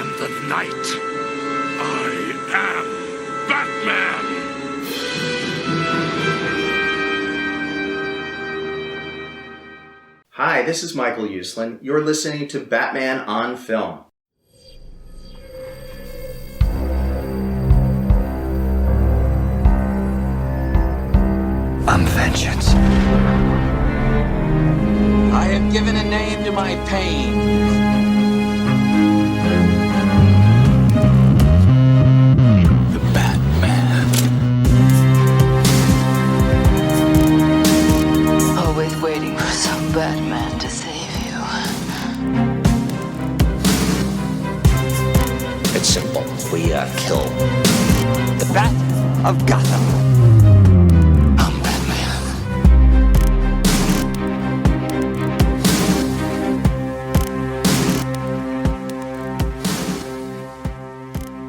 am the Knight. I am Batman. Hi, this is Michael Uslan. You're listening to Batman on Film. I'm vengeance. I have given a name to my pain. The Batman. Always waiting for some Batman to save you. It's simple. We kill the Bat of Gotham. I'm Batman.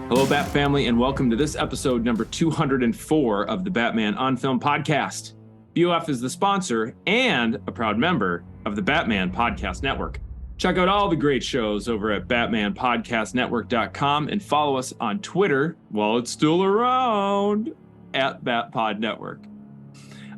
Hello, Bat family, and welcome to this episode number 204 of the Batman on Film podcast. BOF is the sponsor and a proud member of the Batman Podcast Network. Check out all the great shows over at batmanpodcastnetwork.com and follow us on Twitter while it's still around at BatPod Network.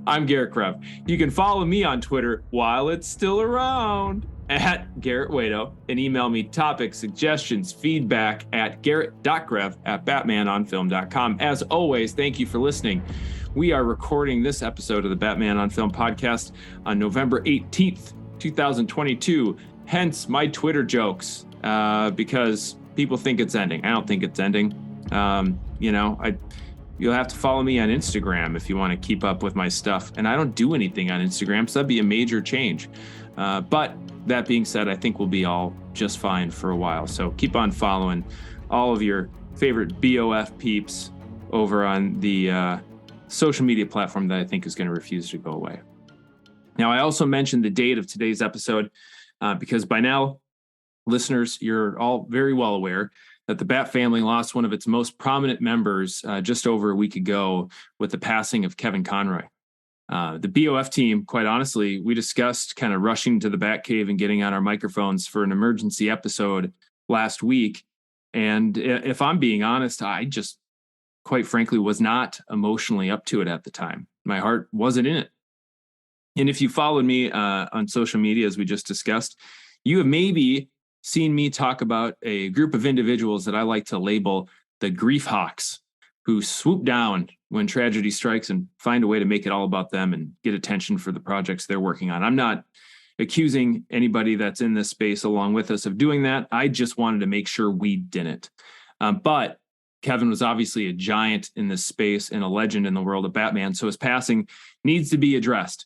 I'm Garret Grev. You can follow me on Twitter while it's still around at Garret Wado and email me topics, suggestions, feedback at garret.grev@batmanonfilm.com. As always, thank you for listening. We are recording this episode of the Batman on Film podcast on November 18th, 2022. Hence my Twitter jokes, because people think it's ending. I don't think it's ending. You'll have to follow me on Instagram if you want to keep up with my stuff. And I don't do anything on Instagram, so that'd be a major change. But that being said, I think we'll be all just fine for a while. So keep on following all of your favorite BOF peeps over on the social media platform that I think is going to refuse to go away. Now, I also mentioned the date of today's episode because by now, listeners, you're all very well aware that the Bat family lost one of its most prominent members just over a week ago with the passing of Kevin Conroy. The BOF team, quite honestly, we discussed kind of rushing to the Batcave and getting on our microphones for an emergency episode last week. And if I'm being honest, I just, quite frankly, was not emotionally up to it at the time. My heart wasn't in it. And if you followed me on social media, as we just discussed, you have maybe seen me talk about a group of individuals that I like to label the grief hawks, who swoop down when tragedy strikes and find a way to make it all about them and get attention for the projects they're working on. I'm not accusing anybody that's in this space along with us of doing that. I just wanted to make sure we didn't. But Kevin was obviously a giant in this space and a legend in the world of Batman, so his passing needs to be addressed.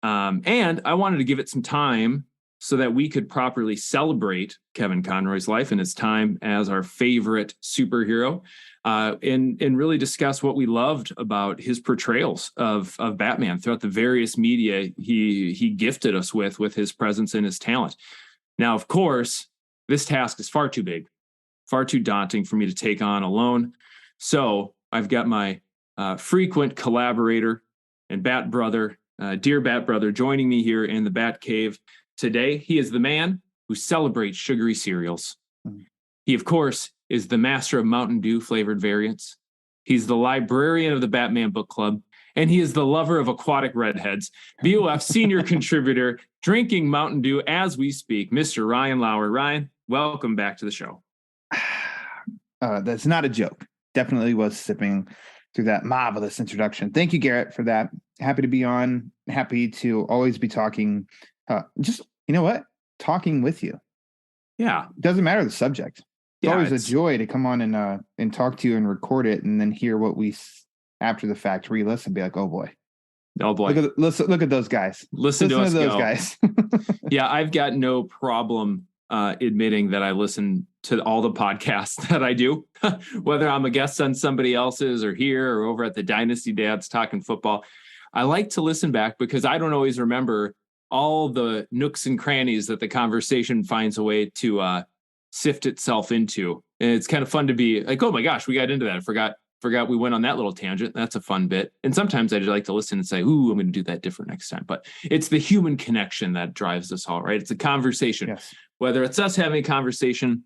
And I wanted to give it some time so that we could properly celebrate Kevin Conroy's life and his time as our favorite superhero, and really discuss what we loved about his portrayals of Batman throughout the various media he gifted us with his presence and his talent. Now, of course, this task is far too big, far too daunting for me to take on alone. So I've got my frequent collaborator and Bat brother, dear Bat brother, joining me here in the Bat Cave today. He is the man who celebrates sugary cereals. He, of course, is the master of Mountain Dew flavored variants. He's the librarian of the Batman Book Club, and he is the lover of aquatic redheads. BOF senior contributor, drinking Mountain Dew as we speak, Mr. Ryan Lauer. Ryan, welcome back to the show. That's not a joke. Definitely was sipping through that marvelous introduction. Thank you, Garret, for that. Happy to be on. Happy to always be talking. You know what? Talking with you. Yeah. Doesn't matter the subject. It's always a joy to come on and talk to you and record it and then hear what we, after the fact, re-listen and be like, oh boy. Oh boy. Look at those guys. Listen to those go. Guys. Yeah, I've got no problem admitting that I listen to all the podcasts that I do, whether I'm a guest on somebody else's or here or over at the Dynasty Dads talking football. I like to listen back because I don't always remember all the nooks and crannies that the conversation finds a way to sift itself into. And it's kind of fun to be like, oh my gosh, we got into that. I forgot we went on that little tangent. That's a fun bit. And sometimes I just like to listen and say, ooh, I'm going to do that different next time. But it's the human connection that drives us all, right? It's a conversation. Yes. Whether it's us having a conversation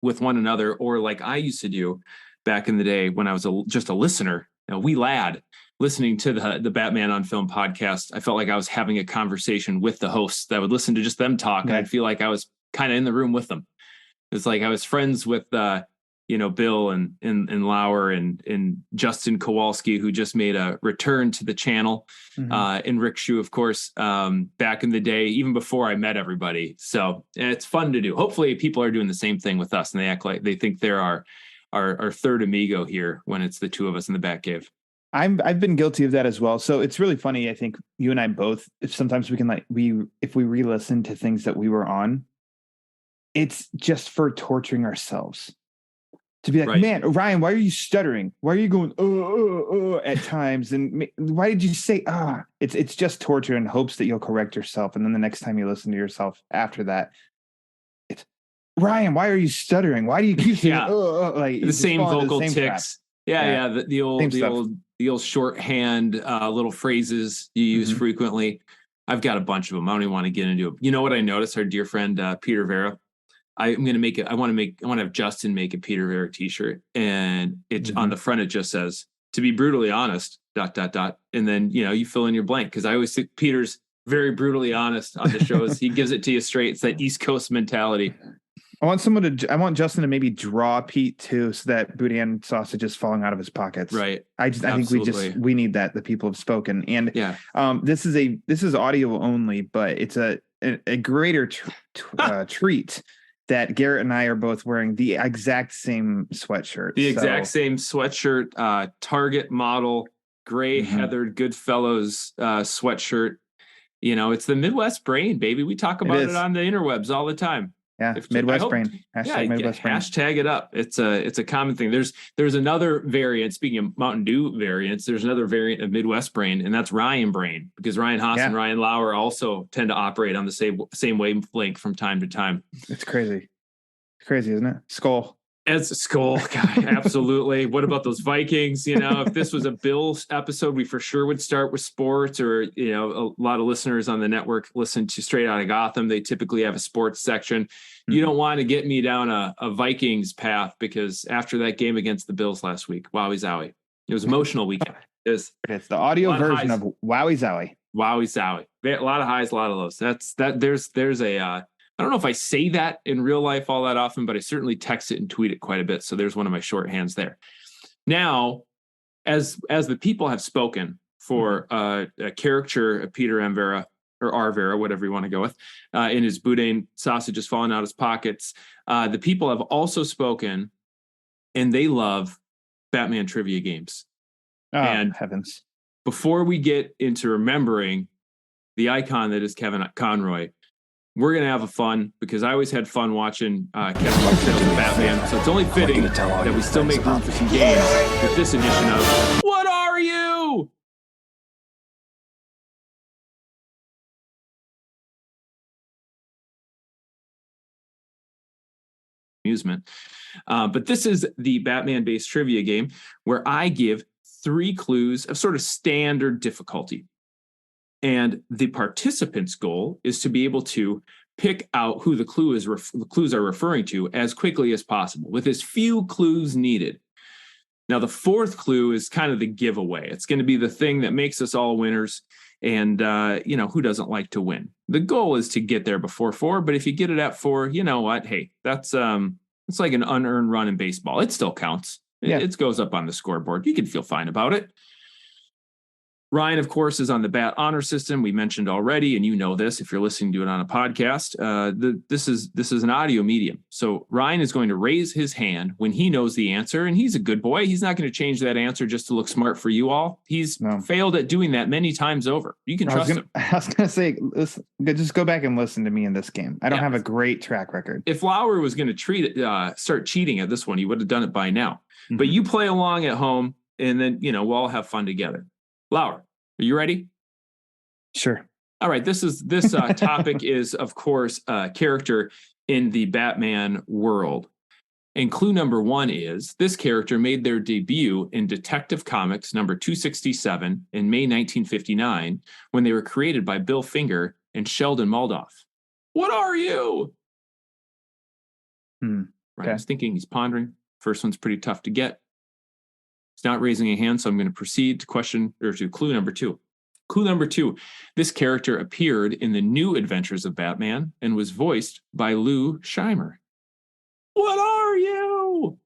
with one another, or like I used to do back in the day when I was just a listener, wee lad, listening to the Batman on Film podcast. I felt like I was having a conversation with the hosts. That I would listen to just them talk, and I'd feel like I was kind of in the room with them. It's like I was friends with Bill and Lauer and Justin Kowalski, who just made a return to the channel, and Rick Shu, of course, back in the day, even before I met everybody. So it's fun to do. Hopefully people are doing the same thing with us, and they act like they think they're our third amigo here when it's the two of us in the Batcave. I've been guilty of that as well. So it's really funny. I think you and I both, if sometimes we can if we re-listen to things that we were on, it's just for torturing ourselves. To be like, right. Man, Ryan, why are you stuttering? Why are you going at times? And why did you say It's just torture in hopes that you'll correct yourself. And then the next time you listen to yourself after that, it's Ryan, why are you stuttering? Why do you keep saying like the same vocal the same ticks? Yeah. The old shorthand little phrases you use frequently. I've got a bunch of them. I don't even want to get into it. You know what I noticed? Our dear friend Peter Vera. I'm going to make it. I want to have Justin make a Peter Vera t-shirt, and it on the front it just says, "To be brutally honest, ... And then you fill in your blank, because I always think Peter's very brutally honest on the shows. He gives it to you straight. It's that East Coast mentality. I want Justin to maybe draw Pete too, so that boudin sausage is falling out of his pockets. Right. I think we need that. The people have spoken, and this is audio only, but it's a greater treat that Garrett and I are both wearing the exact same sweatshirt. The exact same sweatshirt, Target model, gray heathered Goodfellows sweatshirt. It's the Midwest brain, baby. We talk about it on the interwebs all the time. Yeah, Midwest brain. Midwest brain. Hashtag it up. It's a common thing. There's another variant. Speaking of Mountain Dew variants, there's another variant of Midwest brain, and that's Ryan brain, because Ryan Haas and Ryan Lauer also tend to operate on the same wavelength from time to time. It's crazy. It's crazy, isn't it? Skull. It's a skull. God, absolutely. What about those Vikings? If this was a Bills episode, we for sure would start with sports, or, a lot of listeners on the network listen to Straight Outta Gotham. They typically have a sports section. You don't want to get me down a Vikings path, because after that game against the Bills last week, wowie zowie. It was an emotional weekend. It's the audio version of wowie zowie. Wowie zowie. A lot of highs, a lot of lows. There's a, I don't know if I say that in real life all that often, but I certainly text it and tweet it quite a bit. So there's one of my shorthands there. Now, as the people have spoken for a caricature of Peter M. Vera, or R. Vera, whatever you want to go with, in his boudin sausages falling out his pockets, the people have also spoken, and they love Batman trivia games. Oh, and heavens. Before we get into remembering the icon that is Kevin Conroy, we're going to have a fun, because I always had fun watching Kevin Conroy and Batman. So it's only fitting that we still make room for some games with this edition of What Are You? Amusement. But this is the Batman-based trivia game where I give 3 clues of sort of standard difficulty. And the participant's goal is to be able to pick out who the clues are referring to as quickly as possible, with as few clues needed. Now, the 4th clue is kind of the giveaway. It's going to be the thing that makes us all winners. And, who doesn't like to win? The goal is to get there before 4. But if you get it at 4, you know what? Hey, that's it's like an unearned run in baseball. It still counts. It goes up on the scoreboard. You can feel fine about it. Ryan, of course, is on the Bat Honor System. We mentioned already, and you know this if you're listening to it on a podcast. This is an audio medium. So Ryan is going to raise his hand when he knows the answer, and he's a good boy. He's not going to change that answer just to look smart for you all. He's failed at doing that many times over. You can trust him. I was going to say, listen, just go back and listen to me in this game. I don't have a great track record. If Lauer was going to start cheating at this one, he would have done it by now. Mm-hmm. But you play along at home, and then we'll all have fun together. Lauer, are you ready? Sure. All right. This topic is, of course, a character in the Batman world. And clue number 1 is this character made their debut in Detective Comics number 267 in May 1959, when they were created by Bill Finger and Sheldon Moldoff. What are you? Ryan's thinking, he's pondering. First one's pretty tough to get. He's not raising a hand, so I'm going to proceed to clue number 2. Clue number 2, this character appeared in the New Adventures of Batman and was voiced by Lou Scheimer. What are you?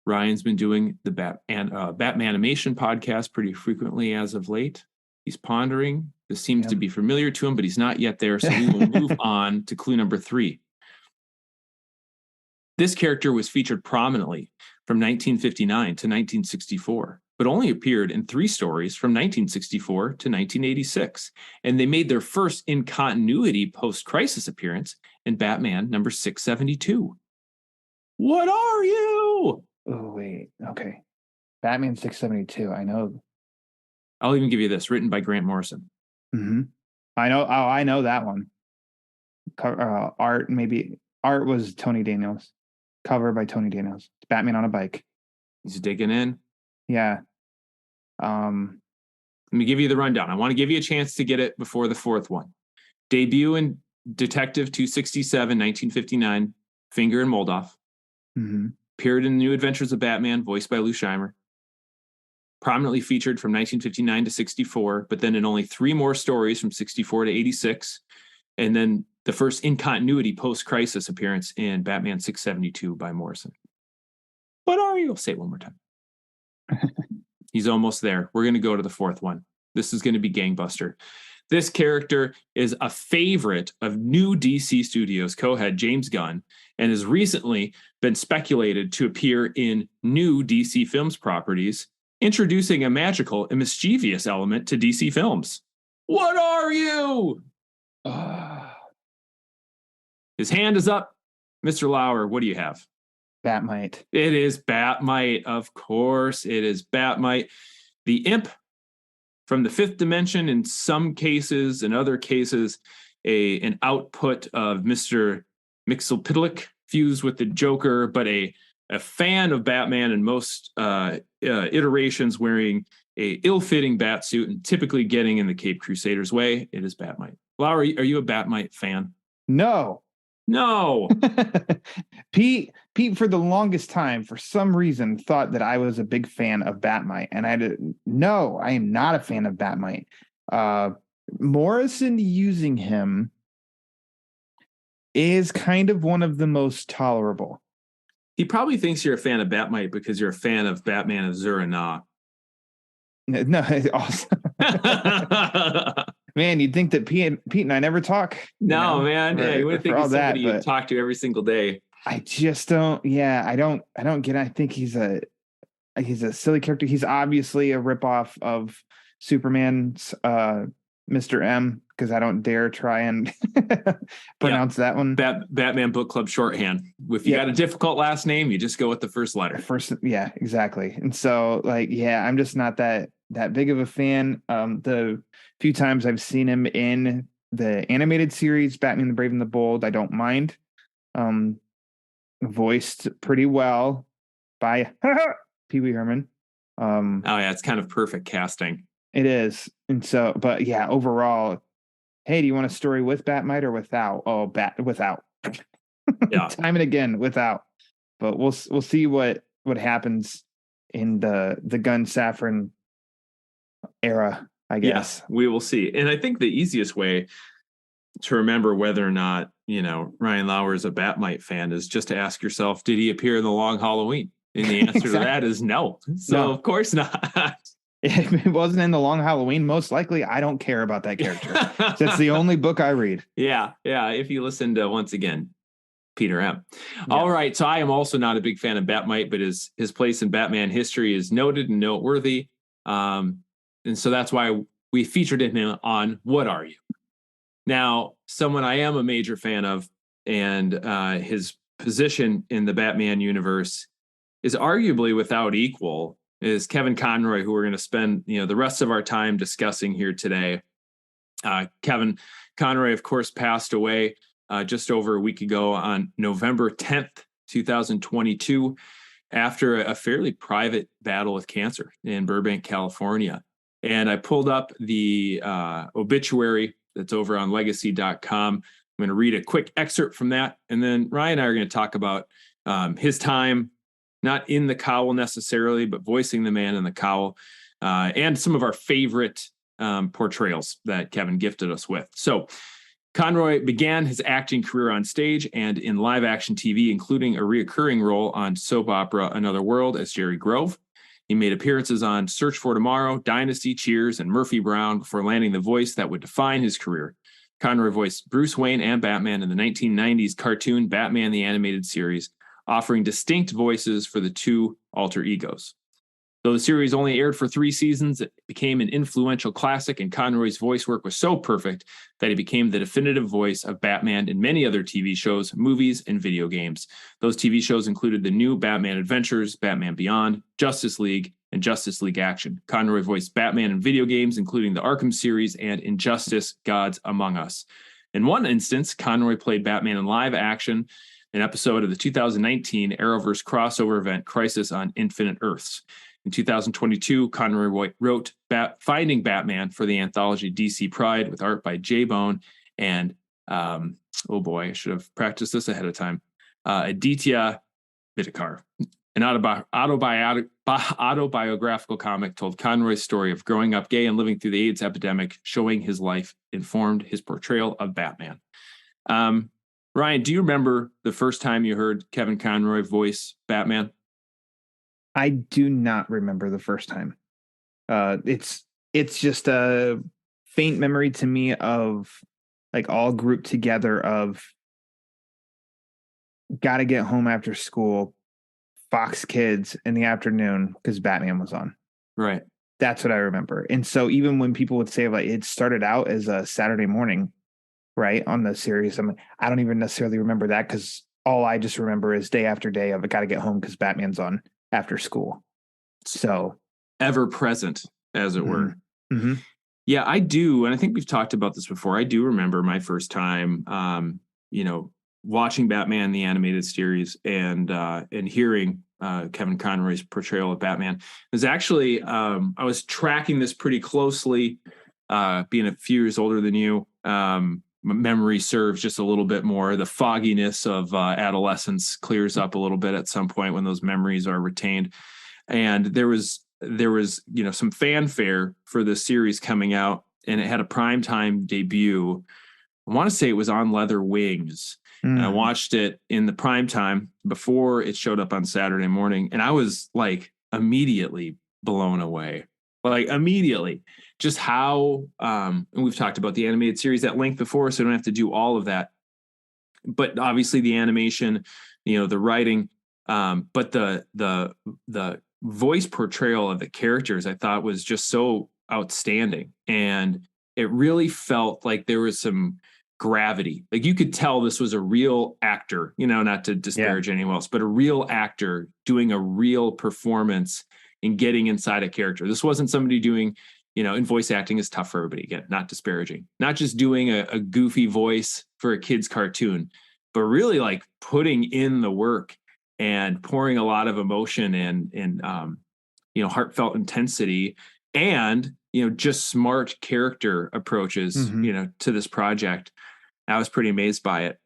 Ryan's been doing the Batmanimation podcast pretty frequently as of late. He's pondering. This seems to be familiar to him, but he's not yet there, so we will move on to clue number 3. This character was featured prominently from 1959 to 1964, but only appeared in 3 stories from 1964 to 1986, and they made their first in-continuity post-crisis appearance in Batman number 672. What are you? Oh, wait. Okay. Batman 672. I know. I'll even give you this, written by Grant Morrison. Mm-hmm. I know. Oh, I know that one. Art was Tony Daniels. Cover by Tony Daniels. It's Batman on a bike. He's digging in. Yeah. Let me give you the rundown. I want to give you a chance to get it before the 4th one. Debut in Detective 267, 1959, Finger and Moldoff. Mm-hmm. Appeared in New Adventures of Batman, voiced by Lou Scheimer. Prominently featured from 1959 to 64, but then in only 3 more stories from 64 to 86. And then the first in-continuity post-crisis appearance in Batman 672 by Morrison. What are you? I'll say it one more time. He's almost there. We're going to go to the 4th one. This is going to be gangbuster. This character is a favorite of new DC Studios co-head James Gunn and has recently been speculated to appear in new DC Films properties, introducing a magical and mischievous element to DC Films. What are you? His hand is up. Mr. Lauer, what do you have? Batmite. It is Batmite. Of course, it is Batmite. The imp from the 5th dimension, in some cases, in other cases, an output of Mr. Mxyzptlk fused with the Joker, but a fan of Batman in most iterations, wearing a ill-fitting bat suit and typically getting in the Caped Crusader's way. It is Batmite. Lauer, are you a Batmite fan? No. Pete, for the longest time, for some reason, thought that I was a big fan of Batmite, and I am not a fan of Batmite. Morrison using him is kind of one of the most tolerable. He probably thinks you're a fan of Batmite because you're a fan of Batman of Zur-En-Arrh. No, awesome. Man, you'd think that Pete and I never talk. No, man. Yeah, you would think he's somebody you talk to every single day. I just don't. Yeah, I don't get it. I think he's a silly character. He's obviously a ripoff of Superman's Mr. M, because I don't dare try and pronounce that one. Batman Book Club shorthand. If you got a difficult last name, you just go with the first letter. Yeah, exactly. And so, I'm just not that big of a fan. The few times I've seen him in the animated series, Batman the Brave and the Bold, I don't mind. Voiced pretty well by Pee Wee Herman. It's kind of perfect casting. It is. And so, but yeah, overall, hey, do you want a story with Batmite or without? Oh, without. Yeah. Time and again, without. But we'll see what happens in the Gunn Safran era, I guess. Yes, we will see. And I think the easiest way to remember whether or not, Ryan Lauer is a Batmite fan is just to ask yourself, did he appear in The Long Halloween? And the answer to that is no. So no. Of course not. If it wasn't in The Long Halloween, most likely I don't care about that character. That's the only book I read. Yeah. If you listen to, once again, Peter M. Yeah. All right. So I am also not a big fan of Batmite, but his place in Batman history is noted and noteworthy. And so that's why we featured him on What Are You? Now, someone I am a major fan of, and his position in the Batman universe is arguably without equal, is Kevin Conroy, who we're going to spend the rest of our time discussing here today. Kevin Conroy, of course, passed away just over a week ago on November 10th, 2022, after a fairly private battle with cancer in Burbank, California. And I pulled up the obituary that's over on legacy.com. I'm going to read a quick excerpt from that. And then Ryan and I are going to talk about his time, not in the cowl necessarily, but voicing the man in the cowl, and some of our favorite portrayals that Kevin gifted us with. So Conroy began his acting career on stage and in live action TV, including a reoccurring role on soap opera Another World as Jerry Grove. He made appearances on Search for Tomorrow, Dynasty, Cheers, and Murphy Brown before landing the voice that would define his career. Conroy voiced Bruce Wayne and Batman in the 1990s cartoon Batman the Animated Series, offering distinct voices for the two alter egos. Though the series only aired for 3 seasons, it became an influential classic, and Conroy's voice work was so perfect that he became the definitive voice of Batman in many other TV shows, movies, and video games. Those TV shows included the new Batman Adventures, Batman Beyond, Justice League, and Justice League Action. Conroy voiced Batman in video games, including the Arkham series and Injustice: Gods Among Us. In one instance, Conroy played Batman in live action, an episode of the 2019 Arrowverse crossover event Crisis on Infinite Earths. In 2022, Conroy wrote Finding Batman for the anthology DC Pride with art by J Bone and, oh boy, I should have practiced this ahead of time, Aditya Vidikar. An autobiographical comic told Conroy's story of growing up gay and living through the AIDS epidemic, showing his life informed his portrayal of Batman. Ryan, do you remember the first time you heard Kevin Conroy voice Batman? I do not remember the first time. It's just a faint memory to me of like all grouped together of gotta get home after school, Fox Kids in the afternoon because Batman was on. Right. That's what I remember. And so even when people would say like it started out as a Saturday morning, right, on the series, I don't even necessarily remember that because all I just remember is day after day of I gotta get home because Batman's on after school. So ever present, as it were. Mm-hmm. Yeah, I do. And I think we've talked about this before. I do remember my first time, watching Batman, the animated series, and hearing Kevin Conroy's portrayal of Batman. It was actually, I was tracking this pretty closely, being a few years older than you. Memory serves just a little bit more. The fogginess of adolescence clears up a little bit at some point when those memories are retained. And there was some fanfare for the series coming out, and it had a primetime debut. I want to say it was on Leather Wings. And I watched it in the primetime before it showed up on Saturday morning. And I was like immediately blown away. Like immediately, just how, and we've talked about the animated series at length before, so I don't have to do all of that. But obviously the animation, the writing, but the voice portrayal of the characters, I thought was just so outstanding. And it really felt like there was some gravity. Like you could tell this was a real actor, not to disparage anyone else, but a real actor doing a real performance and getting inside a character. This wasn't somebody doing, and voice acting is tough for everybody. Again, not disparaging, not just doing a goofy voice for a kid's cartoon, but really like putting in the work and pouring a lot of emotion and heartfelt intensity and, just smart character approaches, to this project. I was pretty amazed by it.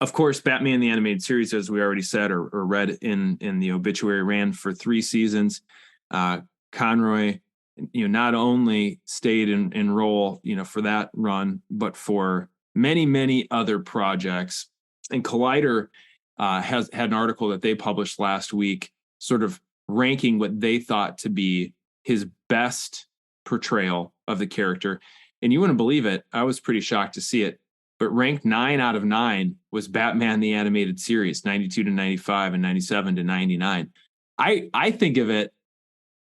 Of course, Batman the Animated Series, as we already said or read in the obituary, ran for 3 seasons. Conroy, not only stayed in role, for that run, but for many, many other projects. And Collider has had an article that they published last week, sort of ranking what they thought to be his best portrayal of the character. And you wouldn't believe it. I was pretty shocked to see it. But ranked 9 out of 9 was Batman the Animated Series, 92 to 95 and 97 to 99. I think of it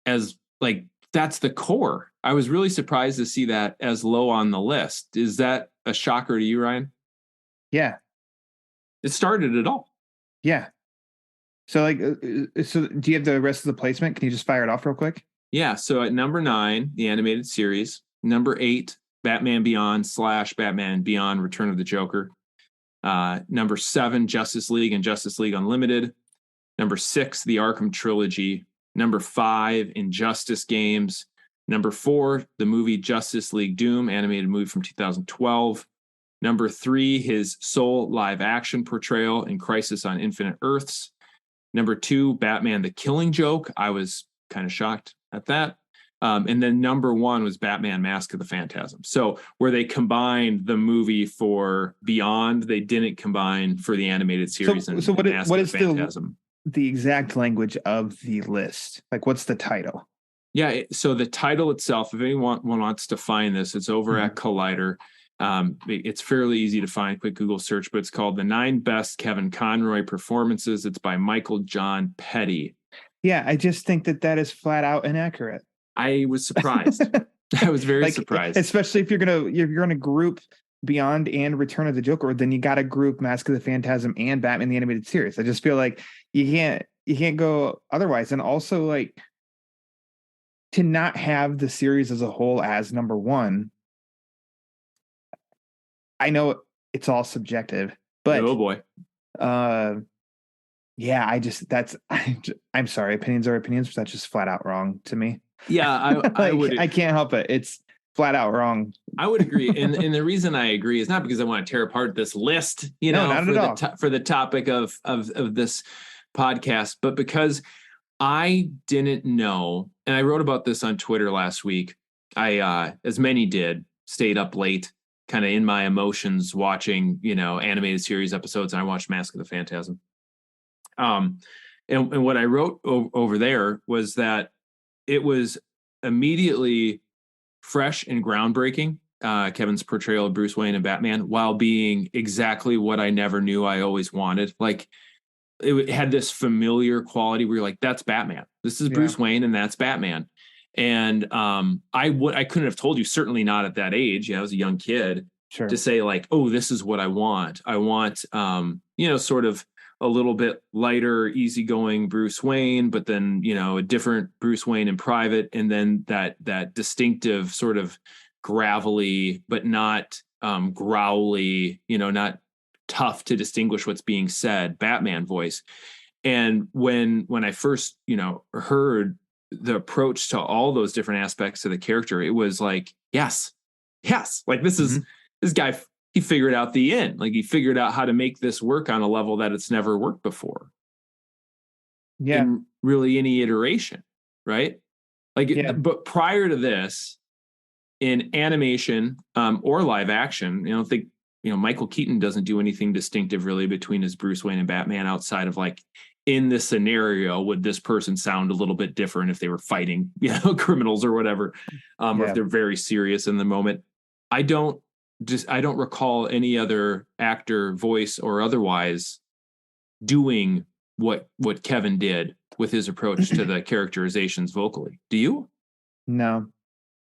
as like that's the core. I was really surprised to see that as low on the list. Is that a shocker to you, Ryan? Yeah. It started it all. Yeah. So so do you have the rest of the placement? Can you just fire it off real quick? Yeah. So at number 9, the animated series, number 8, Batman Beyond / Batman Beyond Return of the Joker. Number 7, Justice League and Justice League Unlimited. Number 6, the Arkham Trilogy. Number 5, Injustice Games. Number 4, the movie Justice League Doom, animated movie from 2012. Number 3, his sole live action portrayal in Crisis on Infinite Earths. Number 2, Batman the Killing Joke. I was kind of shocked at that. And then number 1 was Batman Mask of the Phantasm. So where they combined the movie for Beyond, they didn't combine for the animated series. So what is the exact language of the list? Like, what's the title? Yeah, so the title itself, if anyone wants to find this, it's over at Collider. It's fairly easy to find, quick Google search, but it's called The 9 Best Kevin Conroy Performances. It's by Michael John Petty. Yeah, I just think that is flat out inaccurate. I was surprised. I was very surprised. Especially if you're gonna group Beyond and Return of the Joker, then you gotta group Mask of the Phantasm and Batman the Animated Series. I just feel like you can't go otherwise. And also, like, to not have the series as a whole as number 1. I know it's all subjective, but oh boy. Yeah, I'm sorry, opinions are opinions, but that's just flat out wrong to me. Yeah, I can't help it. It's flat out wrong. I would agree. And the reason I agree is not because I want to tear apart this list, for the topic of this podcast, but because I didn't know, and I wrote about this on Twitter last week. I, as many did, stayed up late, kind of in my emotions, watching, animated series episodes. And I watched Mask of the Phantasm. And what I wrote over there was that it was immediately fresh and groundbreaking, Kevin's portrayal of Bruce Wayne and Batman, while being exactly what I never knew I always wanted. Like, it had this familiar quality where you're like, that's Batman. This is Bruce Wayne and that's Batman. And I couldn't have told you, certainly not at that age. I was a young kid, to say like, oh, this is what I want. I want, sort of a little bit lighter, easygoing Bruce Wayne, but then, a different Bruce Wayne in private. And then that distinctive sort of gravelly, but not growly, not tough to distinguish what's being said, Batman voice. And when I first, heard the approach to all those different aspects of the character, it was like, yes, like this guy, he figured out the end. Like, he figured out how to make this work on a level that it's never worked before. Yeah. In really any iteration. Right. Like, but prior to this, in animation or live action, I don't think, Michael Keaton doesn't do anything distinctive really between his Bruce Wayne and Batman, outside of like, in this scenario, would this person sound a little bit different if they were fighting, criminals or whatever, or if they're very serious in the moment. I don't recall any other actor, voice or otherwise, doing what Kevin did with his approach to the characterizations vocally. Do you? No,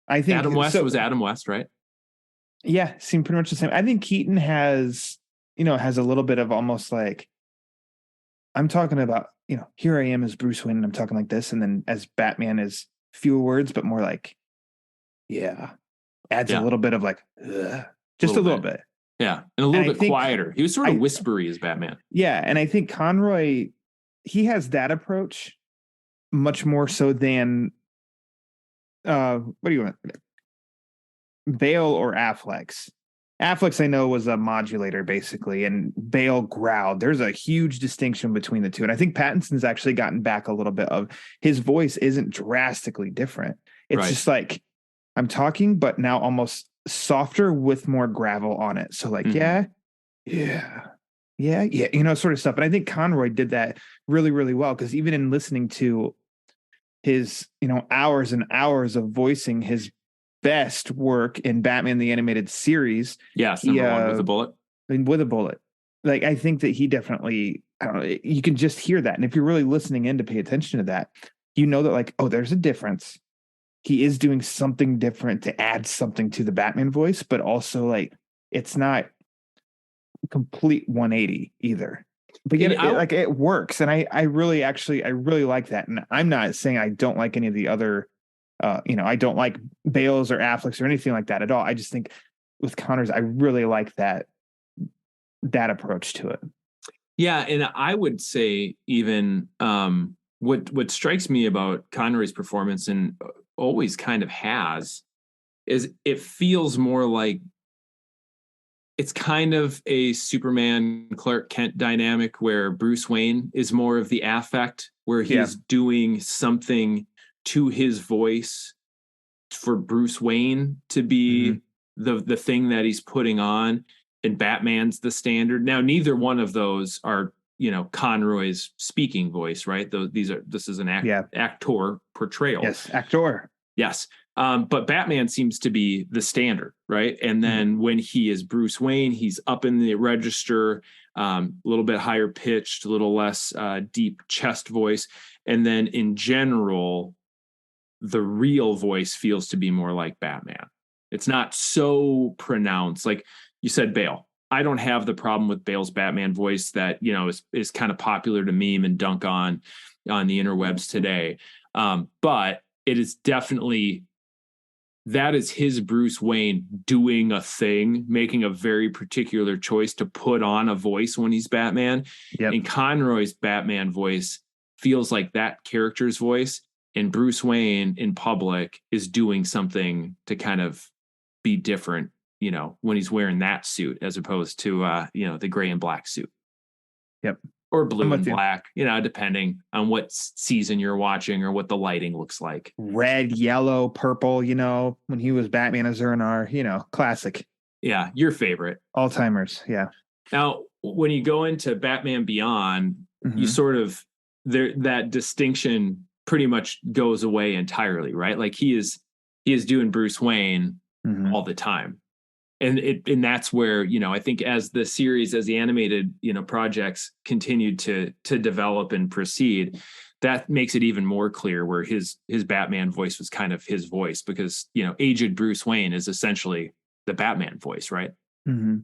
I think Adam West was Adam West, right? Yeah, seemed pretty much the same. I think Keaton has a little bit of almost like, I'm talking about, here I am as Bruce Wayne and I'm talking like this. And then as Batman is fewer words, but more like, adds a little bit of like, just a little bit. Yeah. And a little bit quieter. He was sort of whispery as Batman. Yeah. And I think Conroy, he has that approach much more so than, what do you want? Bale or Affleck's. Affleck's, I know, was a modulator basically, and Bale growled. There's a huge distinction between the two. And I think Pattinson's actually gotten back a little bit of his voice isn't drastically different. It's just like, I'm talking, but now almost softer with more gravel on it. So like, sort of stuff. And I think Conroy did that really, really well, because even in listening to his, hours and hours of voicing his best work in Batman the Animated Series. Yes, number 1 with a bullet. With a bullet. Like, I think that he definitely, I don't know, you can just hear that. And if you're really listening in to pay attention to that, that like, oh, there's a difference. He is doing something different to add something to the Batman voice, but also like, it's not complete 180 either. But yet, it works. And I really like that. And I'm not saying I don't like any of the other, I don't like Bale's or Affleck's or anything like that at all. I just think with Connors, I really like that approach to it. Yeah. And I would say even what strikes me about Conroy's performance, and always kind of has, is it feels more like it's kind of a Superman Clark Kent dynamic where Bruce Wayne is more of the affect, where he's doing something to his voice for Bruce Wayne to be the thing that he's putting on, and Batman's the standard. Now, neither one of those are, Conroy's speaking voice, right? This is an actor portrayal. Yes, actor. Yes. But Batman seems to be the standard, right? And then when he is Bruce Wayne, he's up in the register, a little bit higher pitched, a little less deep chest voice. And then in general, the real voice feels to be more like Batman. It's not so pronounced. Like you said, Bale. I don't have the problem with Bale's Batman voice that, is kind of popular to meme and dunk on the interwebs today. But it is definitely, that is his Bruce Wayne doing a thing, making a very particular choice to put on a voice when he's Batman. Yep. And Conroy's Batman voice feels like that character's voice. And Bruce Wayne in public is doing something to kind of be different, when he's wearing that suit as opposed to, the gray and black suit. Yep. Or blue and black, depending on what season you're watching or what the lighting looks like. Red, yellow, purple, when he was Batman as Zernar, classic. Yeah, your favorite. All-timers, yeah. Now, when you go into Batman Beyond, you sort of, that distinction pretty much goes away entirely, right? Like he is doing Bruce Wayne all the time. And that's where, I think as the series, as the animated, projects continued to develop and proceed, that makes it even more clear where his Batman voice was kind of his voice, because, aged Bruce Wayne is essentially the Batman voice, right? Mm-hmm.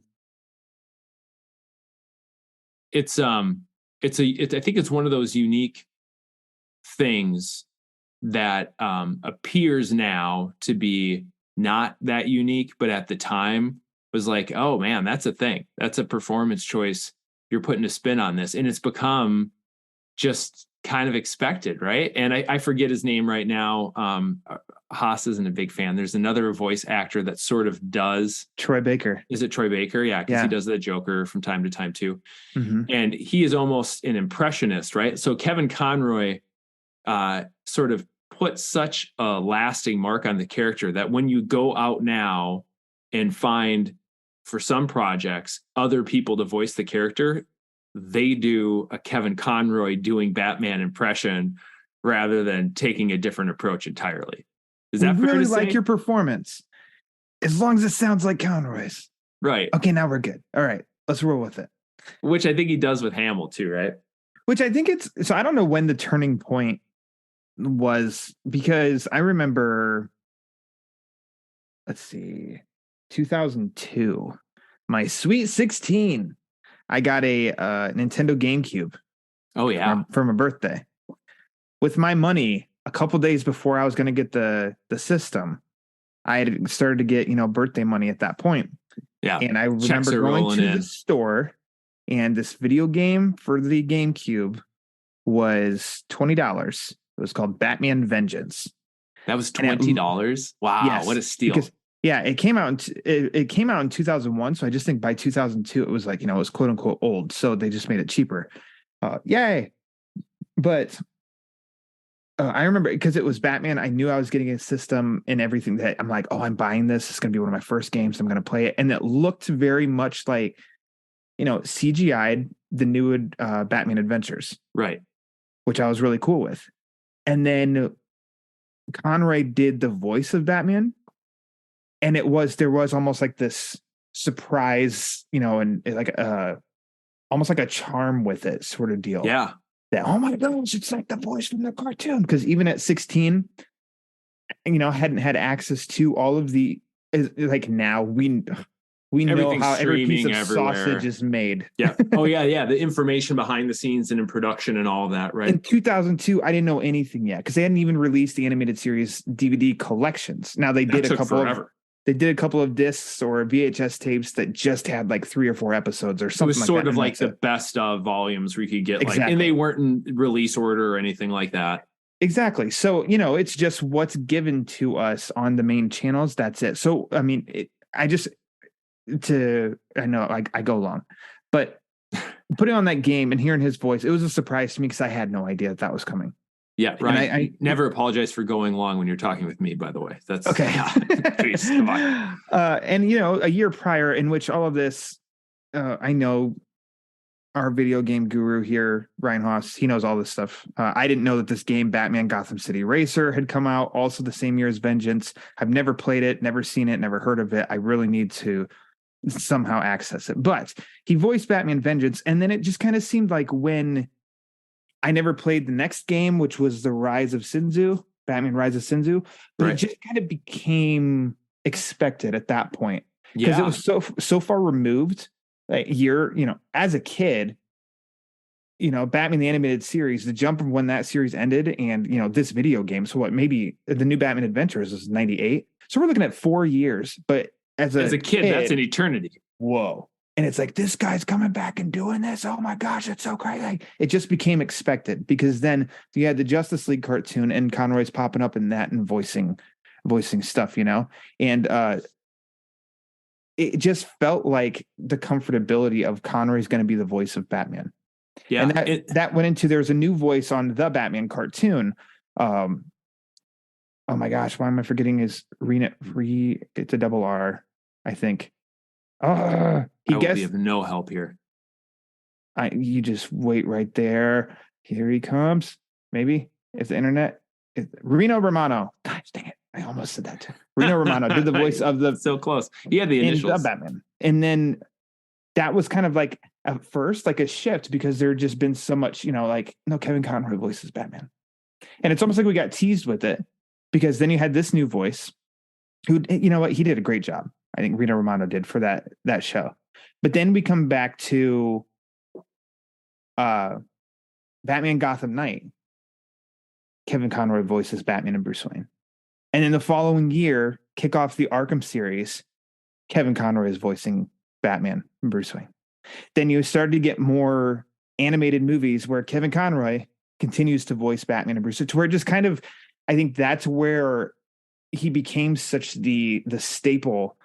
I think it's one of those unique things that appears now to be not that unique, but at the time was like, oh man, that's a thing. That's a performance choice. You're putting a spin on this. And it's become just kind of expected, right? And I forget his name right now. Haas isn't a big fan. There's another voice actor that sort of does. Troy Baker. Is it Troy Baker? Yeah, because he does the Joker from time to time too. Mm-hmm. And he is almost an impressionist, right? So Kevin Conroy sort of put such a lasting mark on the character that when you go out now and find, for some projects, other people to voice the character, they do a Kevin Conroy doing Batman impression rather than taking a different approach entirely. Is that fair really to like say? your performance, as long as it sounds like Conroy's. Right. Okay, now we're good. All right, let's roll with it. Which I think he does with Hamill too, right? Which I think so I don't know when the turning point was, because I remember, let's see, 2002, my Sweet 16, I got a Nintendo GameCube. Oh yeah, for my birthday. With my money, a couple days before I was going to get the system, I had started to get birthday money at that point. Yeah, and I remember going to the store, and this video game for the GameCube was $20. It was called Batman Vengeance. That was $20. Wow, yes, what a steal! Because, it came out. It came out in 2001, so I just think by 2002 it was like, it was quote unquote old, so they just made it cheaper. Yay! But I remember, because it was Batman, I knew I was getting a system and everything, that I'm like, oh, I'm buying this. It's going to be one of my first games. I'm going to play it, and it looked very much like, CGI'd the new Batman Adventures, right? Which I was really cool with. And then Conroy did the voice of Batman, and there was almost like this surprise, and like almost like a charm with it sort of deal. Yeah. That, oh my gosh, it's like the voice from the cartoon. Because even at 16, hadn't had access to all of the, like now we know how every piece of sausage is made. Yeah. Oh yeah. The information behind the scenes and in production and all of that, right? In 2002, I didn't know anything yet, because they hadn't even released the animated series DVD collections. Now they did a couple of discs or VHS tapes that just had like 3 or 4 episodes or something. It was sort of like the best of volumes where you could get and they weren't in release order or anything like that. Exactly. So, it's just what's given to us on the main channels. That's it. So, I mean, I know I go long, but putting on that game and hearing his voice, it was a surprise to me because I had no idea that was coming. Yeah, Ryan, I never apologize for going long when you're talking with me, by the way. That's okay. Please, come on. And a year prior in which all of this, I know our video game guru here, Ryan Haas, he knows all this stuff. I didn't know that this game, Batman Gotham City Racer, had come out also the same year as Vengeance. I've never played it, never seen it, never heard of it. I really need to somehow access it. But he voiced Batman Vengeance, and then it just kind of seemed like when I never played the next game, which was the Rise of Sinzu, Batman Rise of Sinzu, but it just kind of became expected at that point because it was so far removed. Like as a kid, Batman the Animated Series, the jump from when that series ended and this video game. So what? Maybe the new Batman Adventures was 98. So we're looking at 4 years. But as a kid, that's an eternity. Whoa. And it's like, this guy's coming back and doing this. Oh my gosh, it's so crazy. It just became expected because then you had the Justice League cartoon and Conroy's popping up in that and voicing stuff, and it just felt like the comfortability of Conroy's going to be the voice of Batman. Yeah. And that went into, there's a new voice on the Batman cartoon. Oh my gosh, why am I forgetting his it's a double R, I think. I will be of no help here. You just wait right there. Here he comes. Maybe if the internet. Reno Romano. Gosh dang it. I almost said that too. Reno Romano did the voice of the. So close. He had the initials. The Batman. And then that was kind of like at first like a shift because there had just been so much, no, Kevin Conroy voices Batman. And it's almost like we got teased with it because then you had this new voice who, he did a great job. I think Reno Romano did for that show. But then we come back to Batman Gotham Knight. Kevin Conroy voices Batman and Bruce Wayne. And then the following year, kick off the Arkham series, Kevin Conroy is voicing Batman and Bruce Wayne. Then you started to get more animated movies where Kevin Conroy continues to voice Batman and Bruce Wayne, to where it just kind of, I think that's where he became such the staple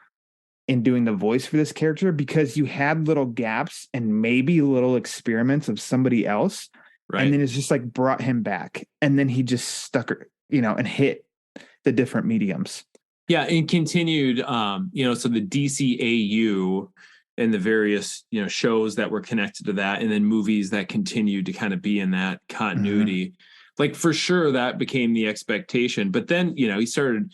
in doing the voice for this character, because you had little gaps and maybe little experiments of somebody else. Right. And then it's just like brought him back. And then he just stuck, and hit the different mediums. Yeah. And continued, so the DCAU and the various, shows that were connected to that. And then movies that continued to kind of be in that continuity. Mm-hmm. Like for sure that became the expectation, but then, he started,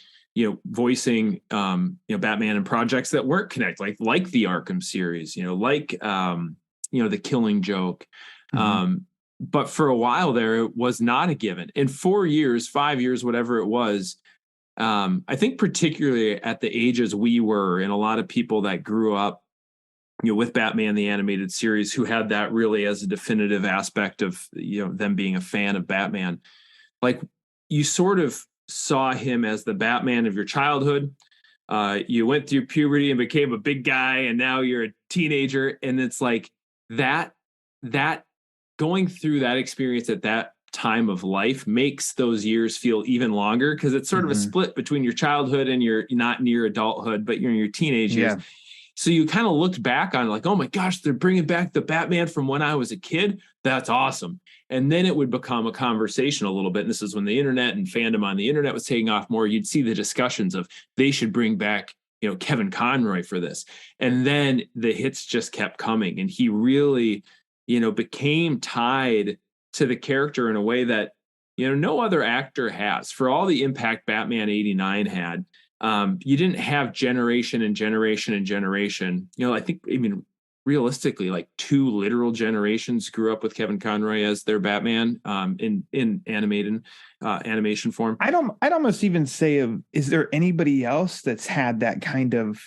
voicing, Batman in projects that weren't connected, like the Arkham series, the Killing Joke. Mm-hmm. But for a while there, it was not a given. In 4 years, 5 years, whatever it was, I think particularly at the ages we were, and a lot of people that grew up, with Batman, the animated series, who had that really as a definitive aspect of, them being a fan of Batman, like you sort of saw him as the Batman of your childhood. You went through puberty and became a big guy, and now you're a teenager. And it's like that going through that experience at that time of life makes those years feel even longer, because it's sort of a split between your childhood and you're not near adulthood, but you're in your teenage years. So you kind of looked back on like, oh my gosh, they're bringing back the Batman from when I was a kid. That's awesome. And then it would become a conversation a little bit. And this is when the internet and fandom on the internet was taking off more. You'd see the discussions of they should bring back, Kevin Conroy for this. And then the hits just kept coming. And he really, became tied to the character in a way that, no other actor has. For all the impact Batman 89 had, you didn't have generation and generation and generation. Realistically, like 2 literal generations grew up with Kevin Conroy as their Batman in animation form. I'd almost even say, is there anybody else that's had that kind of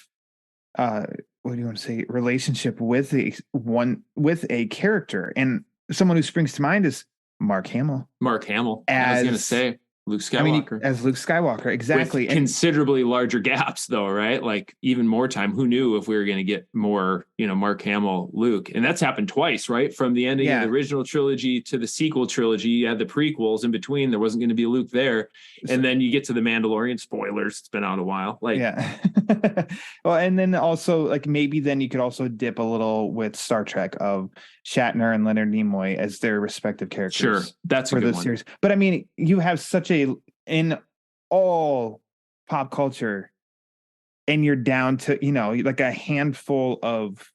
what do you want to say, relationship with a character? And someone who springs to mind is Mark Hamill. I was going to say, Luke I mean, Skywalker. as Luke Skywalker, exactly. With considerably larger gaps, though, right? Like even more time. Who knew if we were going to get more, Mark Hamill, Luke? And that's happened twice, right? From the ending of the original trilogy to the sequel trilogy, you had the prequels in between. There wasn't going to be Luke there. And then you get to the Mandalorian. Spoilers. It's been out a while. Well, and then also like maybe then you could also dip a little with Star Trek of Shatner and Leonard Nimoy as their respective characters. Sure, that's a good one. Series. But I mean, you have such in all pop culture, and you're down to like a handful of.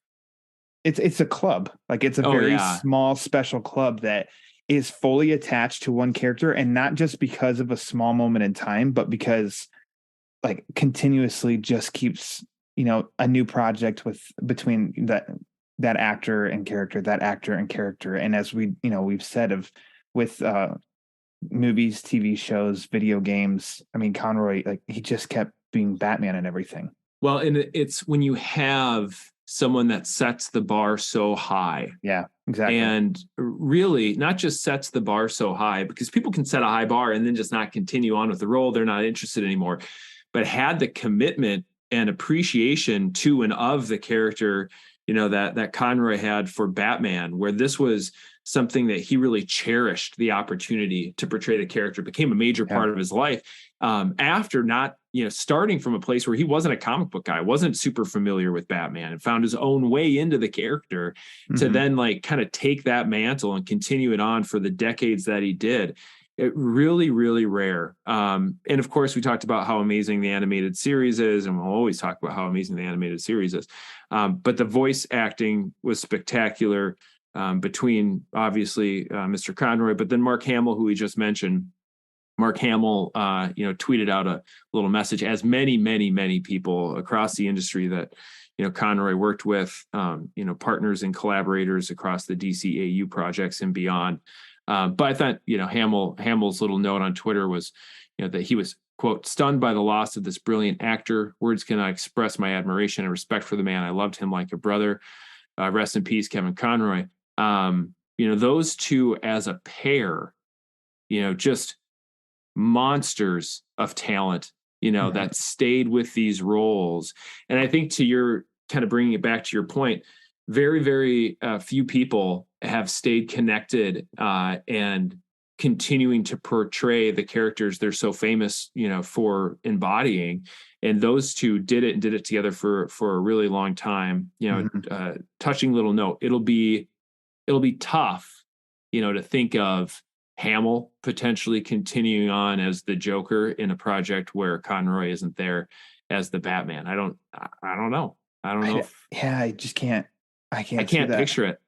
It's a club, like it's a very small special club that is fully attached to one character, and not just because of a small moment in time, but because like continuously just keeps a new project between that actor and character. And as we've said with movies, TV shows, video games, I mean, Conroy, like he just kept being Batman and everything. Well, and it's when you have someone that sets the bar so high. Yeah, exactly. And really not just sets the bar so high, because people can set a high bar and then just not continue on with the role. They're not interested anymore, but had the commitment and appreciation to and of the character, that Conroy had for Batman, where this was something that he really cherished the opportunity to portray the character, became a major part of his life. After not, starting from a place where he wasn't a comic book guy, wasn't super familiar with Batman, and found his own way into the character to then like kind of take that mantle and continue it on for the decades that he did. It really, really rare. And of course, we talked about how amazing the animated series is, and we'll always talk about how amazing the animated series is. But the voice acting was spectacular between obviously Mr. Conroy, but then Mark Hamill, who we just mentioned. Mark Hamill, tweeted out a little message, as many people across the industry that Conroy worked with, partners and collaborators across the DCAU projects and beyond. But I thought, Hamill's little note on Twitter was, that he was, quote, stunned by the loss of this brilliant actor. Words cannot express my admiration and respect for the man. I loved him like a brother. Rest in peace, Kevin Conroy. Those two as a pair, just monsters of talent, that stayed with these roles. And I think to your kind of bringing it back to your point, very, very few people have stayed connected and continuing to portray the characters they're so famous, for embodying. And those two did it together for a really long time. Touching little note. It'll be tough, to think of Hamill potentially continuing on as the Joker in a project where Conroy isn't there as the Batman. I don't know. I just can't. I can't picture it.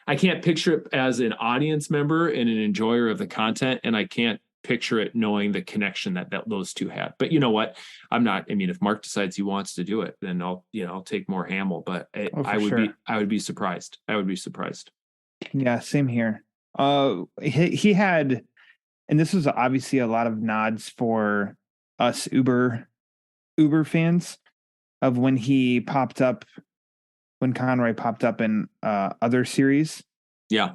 I can't picture it as an audience member and an enjoyer of the content, and I can't picture it knowing the connection that those two had. But you know what? If Mark decides he wants to do it, then I'll take more Hamill. But I would be surprised. Yeah, same here. He had, and this was obviously a lot of nods for us Uber fans of when Conroy popped up in other series. Yeah.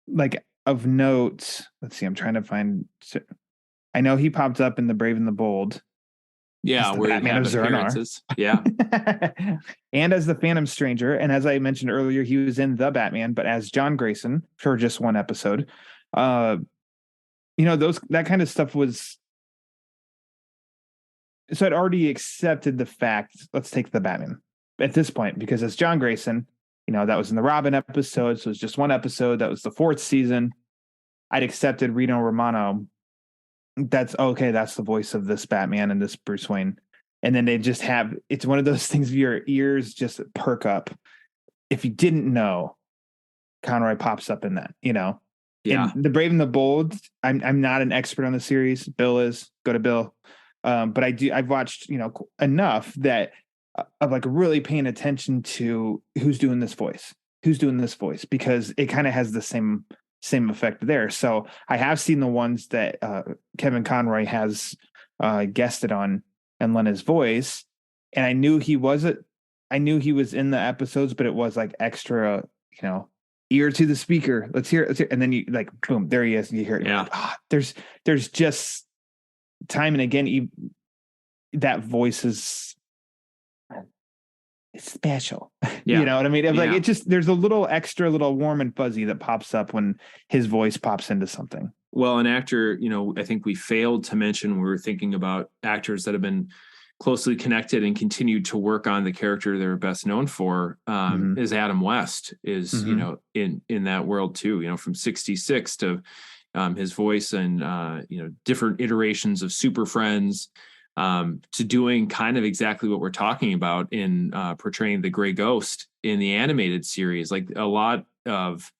Like of note, let's see, I'm trying to find. I know he popped up in The Brave and the Bold. Yeah, where Batman of appearances. Yeah. And as the Phantom Stranger. And as I mentioned earlier, he was in The Batman, but as John Grayson for just one episode. That kind of stuff was. So I'd already accepted the fact, let's take The Batman at this point, because as John Grayson, that was in the Robin episode. So it's just one episode. That was the 4th season. I'd accepted Reno Romano. That's okay. That's the voice of this Batman and this Bruce Wayne. And then they just have, it's one of those things where your ears just perk up. If you didn't know, Conroy pops up in that, Yeah. And The Brave and the Bold, I'm not an expert on the series. Bill is. Go to Bill. But I've watched, enough that of like really paying attention to who's doing this voice, because it kind of has the same effect there. So I have seen the ones that Kevin Conroy has guested on and lent his voice, and I knew he was in the episodes, but it was like extra, ear to the speaker. Let's hear it. Let's hear it. And then you like, boom, there he is. And you hear it. Yeah. Like, there's just time and again, that voice is it's special. Yeah. You know what I mean? Like Yeah. it just, there's a little extra little warm and fuzzy that pops up when his voice pops into something. Well, an actor, I think we failed to mention, we were thinking about actors that have been closely connected and continued to work on the character they're best known for, is Adam West is, in that world too, from 66 to his voice and, different iterations of Super Friends, to doing kind of exactly what we're talking about in portraying the Gray Ghost in the animated series, like a lot of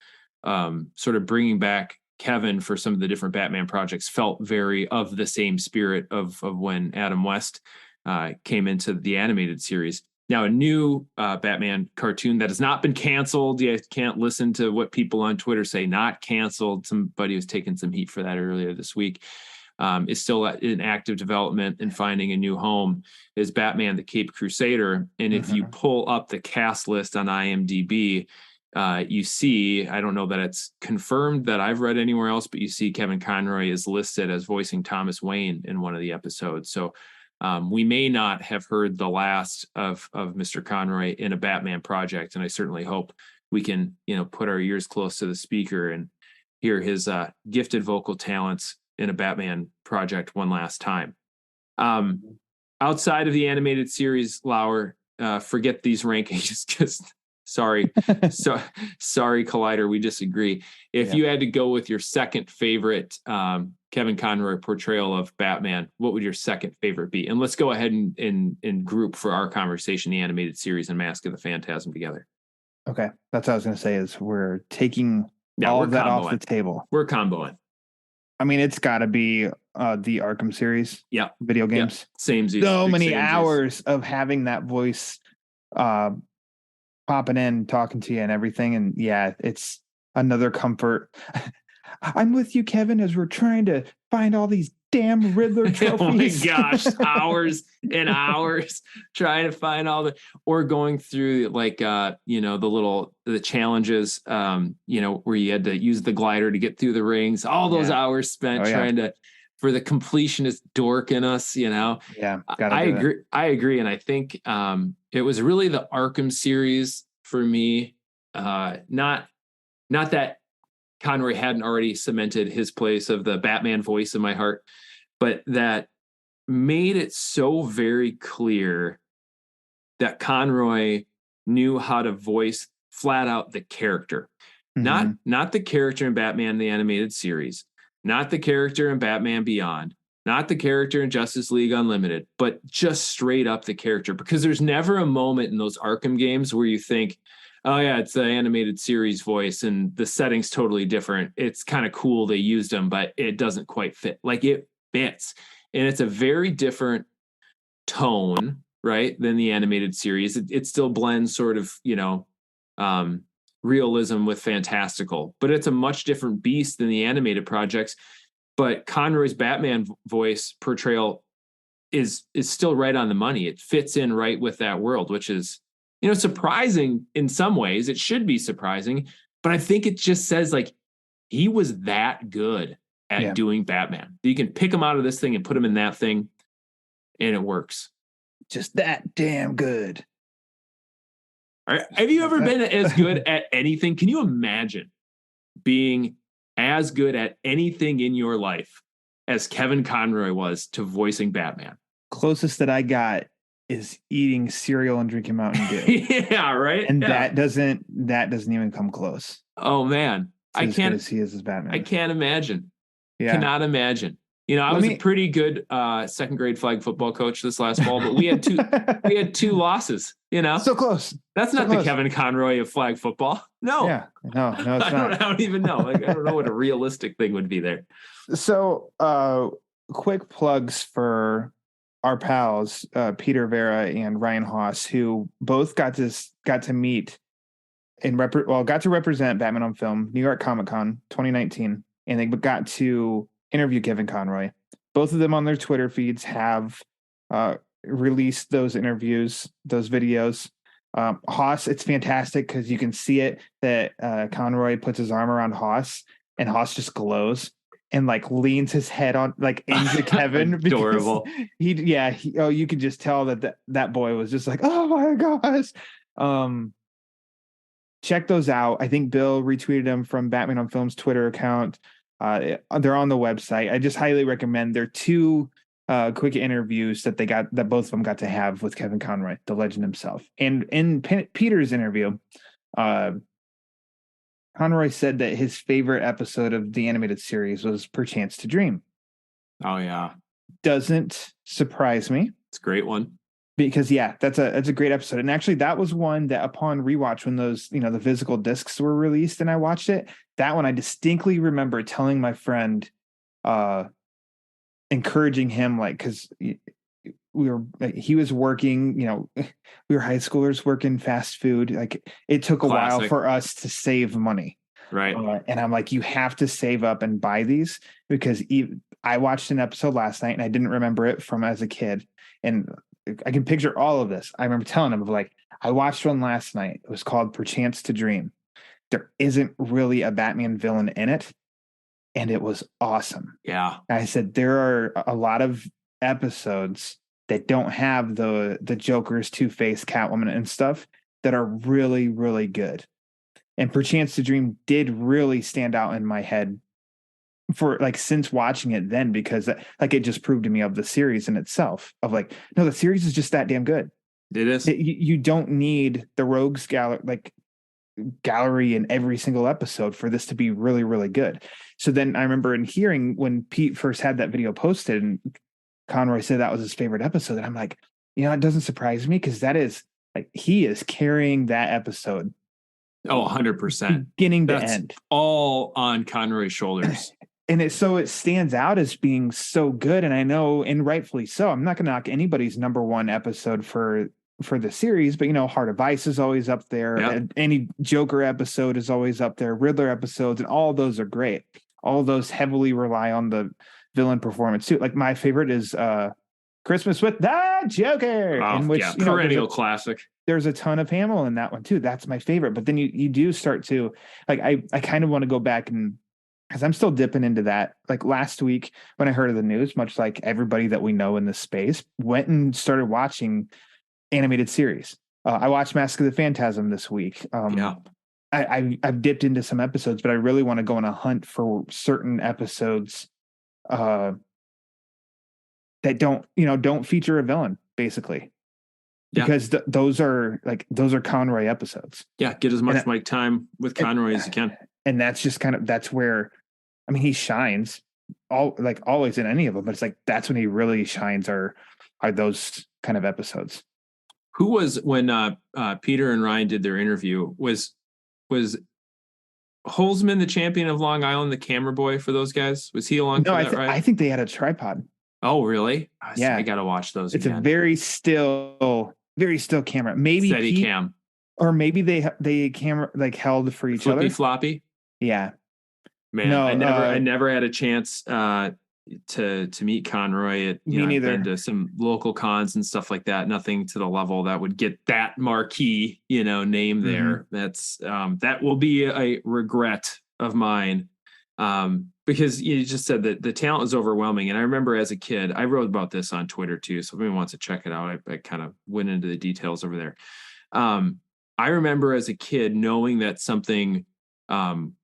sort of bringing back Kevin for some of the different Batman projects felt very of the same spirit of when Adam West came into the animated series. Now, a new Batman cartoon that has not been canceled. You can't listen to what people on Twitter say, not canceled. Somebody was taking some heat for that earlier this week. Is still in active development and finding a new home, is Batman the Caped Crusader. And if you pull up the cast list on IMDb, you see, I don't know that it's confirmed that I've read anywhere else, but you see Kevin Conroy is listed as voicing Thomas Wayne in one of the episodes. So we may not have heard the last of Mr. Conroy in a Batman project. And I certainly hope we can, put our ears close to the speaker and hear his gifted vocal talents in a Batman project one last time. Outside of the animated series, Lauer, forget these rankings because sorry, Collider, we disagree. If you had to go with your second favorite Kevin Conroy portrayal of Batman, what would your second favorite be? And let's go ahead and group for our conversation the animated series and Mask of the Phantasm together. Okay, that's what I was going to say. Is we're taking all of that off the table. We're comboing. I mean, it's got to be the Arkham series. Yeah, video games. Yeah. Same. So many hours of having that voice popping in, talking to you, and everything. And yeah, it's another comfort. I'm with you, Kevin, as we're trying to find all these damn Riddler trophies. Oh my gosh, hours and hours trying to find or going through like the challenges, where you had to use the glider to get through the rings, all those hours spent trying to, for the completionist dork in us, Yeah, I agree. And I think it was really the Arkham series for me. Not that Conroy hadn't already cemented his place of the Batman voice in my heart, but that made it so very clear that Conroy knew how to voice flat out the character, not the character in Batman the Animated Series, not the character in Batman Beyond, not the character in Justice League Unlimited, but just straight up the character. Because there's never a moment in those Arkham games where you think, oh yeah, it's the animated series voice and the setting's totally different. It's kind of cool they used them, but it doesn't quite fit. Like it fits. And it's a very different tone, right, than the animated series. It still blends sort of, realism with fantastical, but it's a much different beast than the animated projects. But Conroy's Batman voice portrayal is still right on the money. It fits in right with that world, which is, surprising in some ways. It should be surprising, but I think it just says like he was that good at doing Batman. You can pick him out of this thing and put him in that thing, and it works. Just that damn good. All right. Have you ever been as good at anything? Can you imagine being as good at anything in your life as Kevin Conroy was to voicing Batman? Closest that I got is eating cereal and drinking Mountain Dew. Yeah, right. And that doesn't even come close. Oh man, I can't see as Batman. I can't imagine. Yeah, cannot imagine. I was a pretty good second grade flag football coach this last fall, but we had two losses. So close. That's not the Kevin Conroy of flag football. No. Yeah. No. It's I don't even know. Like, I don't know what a realistic thing would be there. So, quick plugs for our pals, Peter Vera and Ryan Haas, who both got to meet and got to represent Batman on Film, New York Comic Con 2019, and they got to interview Kevin Conroy. Both of them on their Twitter feeds have released those interviews, those videos. Haas, it's fantastic because you can see it that Conroy puts his arm around Haas and Haas just glows and like leans his head on like into Kevin. Adorable. You could just tell that boy was just like, oh my gosh. Check those out. I think Bill retweeted them from Batman on Film's Twitter account. They're on the website. I just highly recommend. They're two quick interviews that both of them got to have with Kevin Conroy, the legend himself. And in Peter's interview, Conroy said that his favorite episode of the animated series was Perchance to Dream. Oh yeah. Doesn't surprise me. It's a great one. Because that's a great episode. And actually that was one that upon rewatch, when those, the physical discs were released and I watched it, that one I distinctly remember telling my friend, encouraging him, like, because he was working, we were high schoolers working fast food. Like it took a while for us to save money. Right. And I'm like, you have to save up and buy these because I watched an episode last night and I didn't remember it from as a kid. And I can picture all of this. I remember telling him like, I watched one last night. It was called Perchance to Dream. There isn't really a Batman villain in it. And it was awesome. Yeah. I said, there are a lot of episodes that don't have the Joker's, Two-Face, Catwoman and stuff that are really, really good. And Perchance to Dream did really stand out in my head for like since watching it then, because like it just proved to me of the series in itself of like, no, the series is just that damn good. It is. You don't need the Rogues gallery in every single episode for this to be really, really good. So then I remember in hearing when Pete first had that video posted and Conroy said that was his favorite episode. And I'm like, it doesn't surprise me because that is like, he is carrying that episode. Oh, 100%. Beginning to end. All on Conroy's shoulders. And it stands out as being so good. And I know, and rightfully so, I'm not going to knock anybody's number one episode for the series, but Heart of Ice is always up there. Yep. Any Joker episode is always up there. Riddler episodes, and all those are great. All those heavily rely on the villain performance too. Like my favorite is Christmas with the Joker, in which perennial classic. There's a ton of Hamill in that one too. That's my favorite. But then you do start to like, I kind of want to go back and, because I'm still dipping into that. Like last week when I heard of the news, much like everybody that we know in this space, went and started watching animated series. I watched Mask of the Phantasm this week. I've dipped into some episodes, but I really want to go on a hunt for certain episodes that don't feature a villain, basically. Because those are Conroy episodes. Yeah, get as much mic time with Conroy as you can. And that's just that's where, I mean, he shines always in any of them, but it's like that's when he really shines are those kind of episodes. Who was when Peter and Ryan did their interview? Was Holzman the champion of Long Island, the camera boy for those guys? Was he along? No, I think they had a tripod. Oh, really? Yeah, I gotta watch those. It's again. a very still camera. Maybe steady cam, or maybe they camera like held for each other. Floppy. Yeah, man. No, I never had a chance to meet Conroy at me neither. I've been to some local cons and stuff like that. Nothing to the level that would get that marquee name there. That's that will be a regret of mine, because you just said that the talent is overwhelming. And I remember as a kid, I wrote about this on Twitter too, so if anyone wants to check it out, I kind of went into the details over there. I remember as a kid knowing that something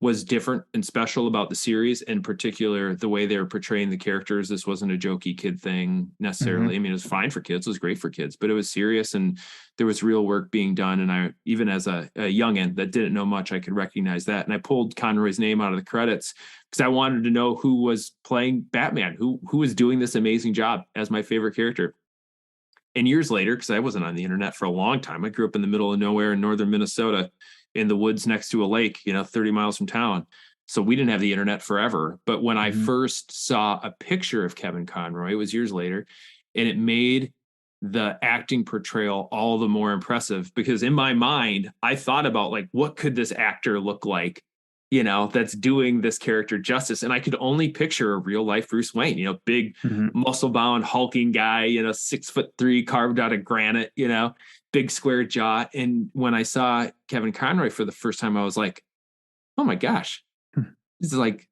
was different and special about the series, in particular the way they were portraying the characters. This wasn't a jokey kid thing necessarily. I mean, it was fine for kids, it was great for kids, but it was serious and there was real work being done. And I, even as a youngin that didn't know much, I could recognize that. And I pulled Conroy's name out of the credits because I wanted to know who was playing Batman, who was doing this amazing job as my favorite character. And years later, because I wasn't on the internet for a long time, I grew up in the middle of nowhere in northern Minnesota, in the woods next to a lake, 30 miles from town. So we didn't have the internet forever. But when I first saw a picture of Kevin Conroy, it was years later, and it made the acting portrayal all the more impressive, because in my mind, I thought about like, what could this actor look like, that's doing this character justice. And I could only picture a real life Bruce Wayne, big muscle bound hulking guy, 6'3", carved out of granite, big square jaw. And when I saw Kevin Conroy for the first time, I was like, oh my gosh, this is like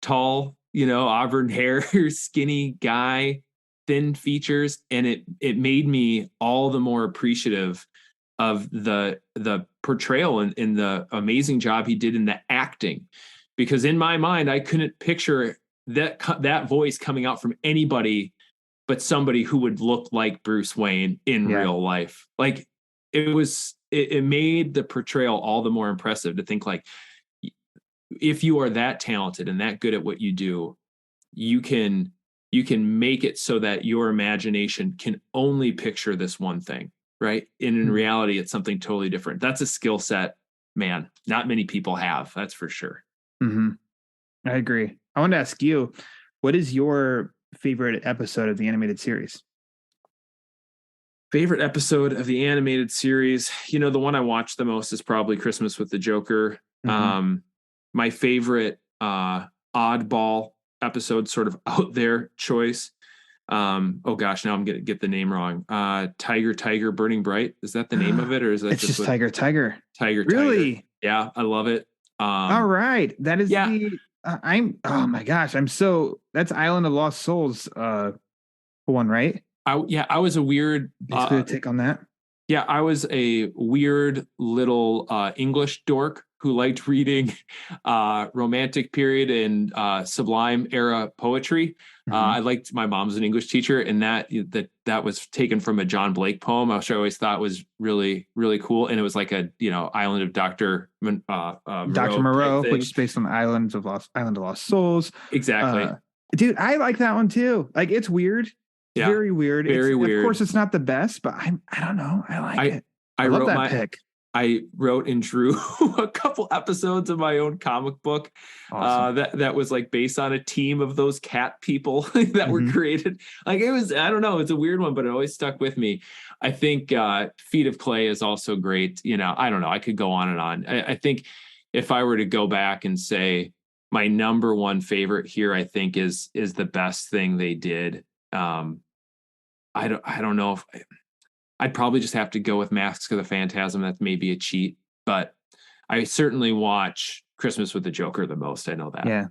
tall, auburn hair, skinny guy, thin features. And it made me all the more appreciative of the portrayal and the amazing job he did in the acting, because in my mind, I couldn't picture that voice coming out from anybody but somebody who would look like Bruce Wayne in real life. Like it made the portrayal all the more impressive to think like, if you are that talented and that good at what you do, you can make it so that your imagination can only picture this one thing, right? And in reality, it's something totally different. That's a skill set, man, not many people have. That's for sure. Mm-hmm. I agree. I want to ask you, what is your favorite episode of the animated series? Favorite episode of the animated series? The one I watched the most is probably Christmas with the Joker. Mm-hmm. My favorite oddball episode, sort of out there choice. Oh gosh, now I'm gonna get the name wrong. Tiger Burning Bright. Is that the name of it, or is that it's just Tiger? Really? Tiger. Yeah, I love it. All right, that is oh my gosh, that's Island of Lost Souls one, right? I was a weird take on that. Yeah, I was a weird little English dork who liked reading romantic period and sublime era poetry. Mm-hmm. My mom's an English teacher, and that was taken from a John Blake poem, which I always thought was really, really cool. And it was like Island of Dr. Moreau, which is based on Island of Lost Souls. Exactly. Dude, I like that one too. Like, it's weird. Yeah, very weird. Very weird. Of course, it's not the best, but I don't know. I like it. I love that pick. I wrote and drew a couple episodes of my own comic book. Awesome. That was like based on a team of those cat people that were created. Like, it was, I don't know, it's a weird one, but it always stuck with me. I think Feet of Clay is also great. I don't know. I could go on and on. I think if I were to go back and say my number one favorite here, I think is the best thing they did. I don't know if I'd probably just have to go with Masks of the Phantasm. That's maybe a cheat, but I certainly watch Christmas with the Joker the most. I know that. Yeah.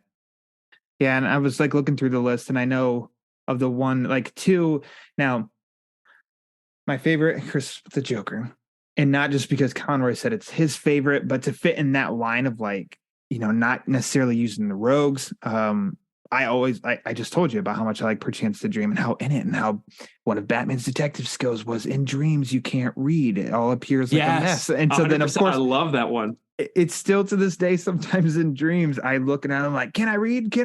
Yeah. And I was like looking through the list, and I know of the one, like two. Now, my favorite, Christmas with the Joker, and not just because Conroy said it's his favorite, but to fit in that line of not necessarily using the rogues. I just told you about how much I like Perchance to Dream, and how in it, and how one of Batman's detective skills was in dreams you can't read. It all appears like a mess. And so then, of course, I love that one. It's still to this day, sometimes in dreams, I look and I'm like, can I read?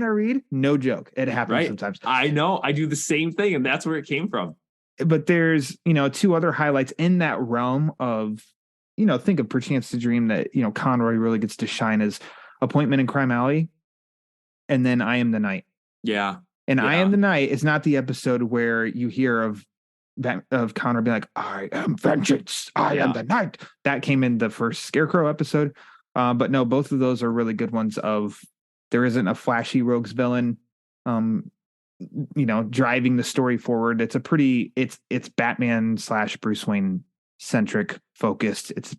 No joke. It happens sometimes. I know. I do the same thing, and that's where it came from. But there's, two other highlights in that realm of, think of Perchance to Dream that, Conroy really gets to shine as Appointment in Crime Alley. And then I Am the Night. Yeah. And I Am the Night is not the episode where you hear of Connor being like, I am vengeance. I am the night. That came in the first Scarecrow episode. But no, both of those are really good ones of there isn't a flashy rogues villain, driving the story forward. It's it's Batman / Bruce Wayne centric focused. It's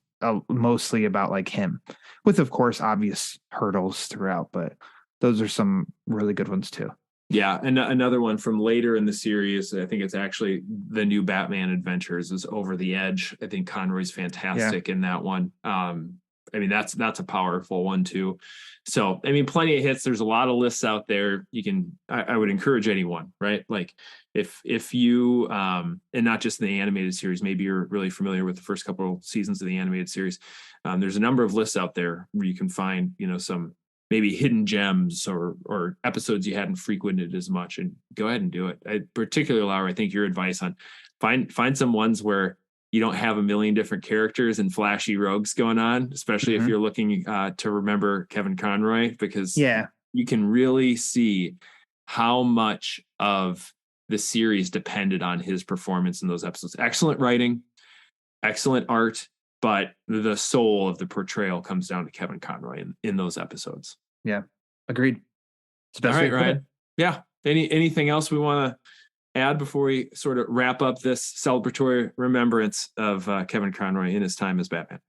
mostly about like him, with, of course, obvious hurdles throughout, but those are some really good ones too. Yeah. And another one from later in the series, I think it's actually the new Batman Adventures, is Over the Edge. I think Conroy's fantastic in that one. That's a powerful one too. So, plenty of hits. There's a lot of lists out there. I would encourage anyone, right? Like if you, and not just in the animated series, maybe you're really familiar with the first couple of seasons of the animated series. There's a number of lists out there where you can find, some maybe hidden gems or episodes you hadn't frequented as much, and go ahead and do it. Particularly, Laura, I think your advice on find some ones where you don't have a million different characters and flashy rogues going on, especially if you're looking to remember Kevin Conroy, because you can really see how much of the series depended on his performance in those episodes. Excellent writing, excellent art, but the soul of the portrayal comes down to Kevin Conroy in those episodes. Yeah, agreed. All right, Ryan. Yeah. Anything else we want to add before we sort of wrap up this celebratory remembrance of Kevin Conroy in his time as Batman?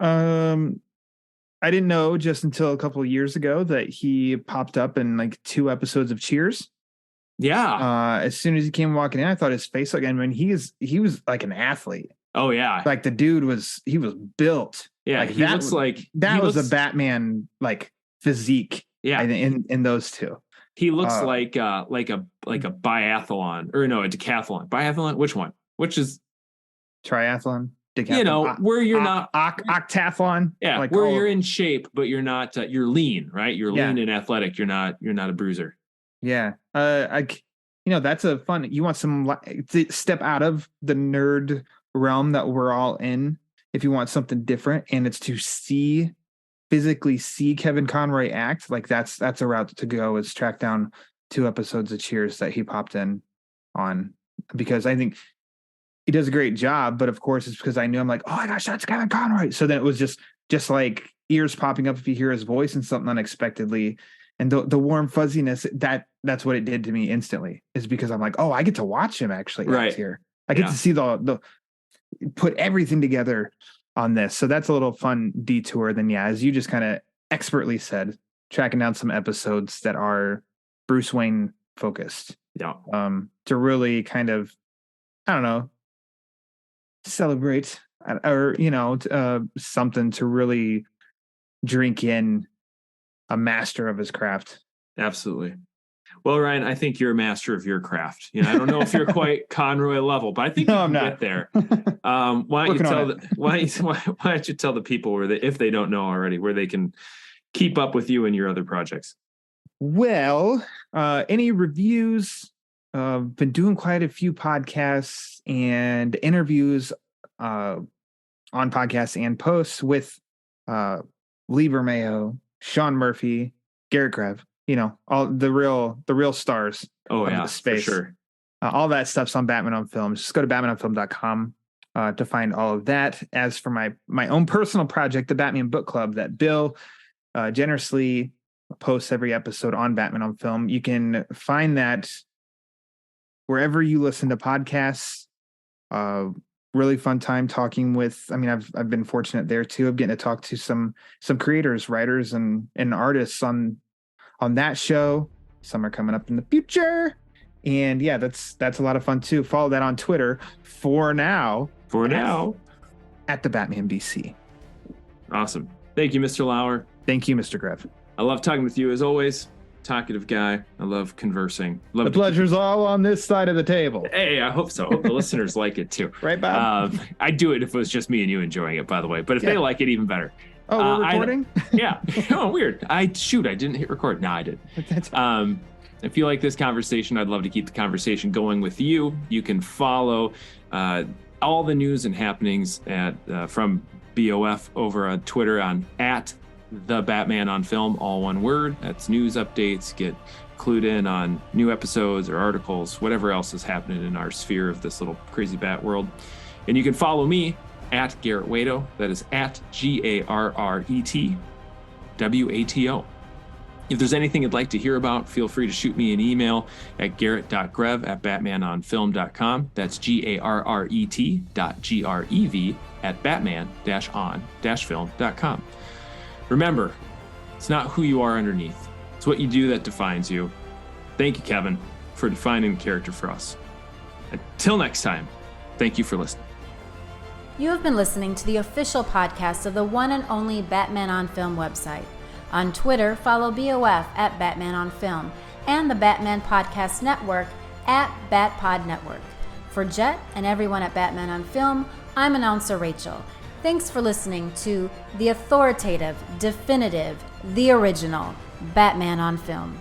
I didn't know just until a couple of years ago that he popped up in like 2 episodes of Cheers. Yeah. As soon as he came walking in, I thought his face, like, I mean, he was like an athlete. Oh yeah. Like the dude was built. Yeah. Like He looks like a Batman like physique. Yeah. In those two. He looks like a biathlon, or no, a decathlon. Biathlon? Which one? Which is triathlon? Decathlon. Where you're not octathlon. Yeah, like where you're in shape, but you're not. You're lean, right? You're lean and athletic. You're not a bruiser. Yeah. That's a fun. You want some to step out of the nerd realm that we're all in. If you want something different, and it's to physically see Kevin Conroy act, like that's a route to go, is track down 2 episodes of Cheers that he popped in on, because I think he does a great job. But of course it's because I knew, I'm like, oh my gosh, that's Kevin Conroy. So then it was just like ears popping up if you hear his voice and something unexpectedly. And the warm fuzziness, that's what it did to me instantly, is because I'm like, oh, I get to watch him actually act here. I get to see the put everything together on this. So that's a little fun detour. Then, yeah, as you just kind of expertly said, tracking down some episodes that are Bruce Wayne focused. Yeah. To really kind of, I don't know, celebrate or, something to really drink in a master of his craft. Absolutely. Well, Ryan, I think you're a master of your craft. I don't know if you're quite Conroy level, but I think you can get there. Why don't you tell the people if they don't know already, where they can keep up with you and your other projects? Well, any reviews? Been doing quite a few podcasts and interviews on podcasts and posts with Lieber Mayo, Sean Murphy, Garret Grev. All the real stars. Oh yeah, the space. For sure. All that stuff's on Batman on Film. Just go to batmanonfilm.com to find all of that. As for my own personal project, the Batman Book Club, that Bill generously posts every episode on Batman on Film. You can find that wherever you listen to podcasts. Really fun time talking with. I mean, I've been fortunate there too of getting to talk to some creators, writers, and artists on that show. Some are coming up in the future, and yeah, that's a lot of fun too. Follow that on Twitter for now at the Batman BC. Awesome. Thank you, Mr. Lauer. Thank you, Mr. Grev. I love talking with you as always. Talkative guy. I love conversing. The pleasure's all on this side of the table. Hey, I hope so. I hope the listeners like it too. Right, Bob? I'd do it if it was just me and you enjoying it, by the way. But if they like it, even better. Oh, we're recording? Yeah. Oh, weird. I didn't hit record. No, I did. If you like this conversation, I'd love to keep the conversation going with you. You can follow all the news and happenings from BOF over on Twitter at the Batman on Film, all one word. That's news updates. Get clued in on new episodes or articles, whatever else is happening in our sphere of this little crazy bat world. And you can follow me at Garret Wato. That is at GarretWato. If there's anything you'd like to hear about, feel free to shoot me an email at garret.grev@batmanonfilm.com. That's garret@batman-on-film.com. Remember, it's not who you are underneath. It's what you do that defines you. Thank you, Kevin, for defining the character for us. Until next time, thank you for listening. You have been listening to the official podcast of the one and only Batman on Film website. On Twitter, follow BOF at Batman on Film and the Batman Podcast Network at BatPod Network. For Jet and everyone at Batman on Film, I'm announcer Rachel. Thanks for listening to the authoritative, definitive, the original Batman on Film.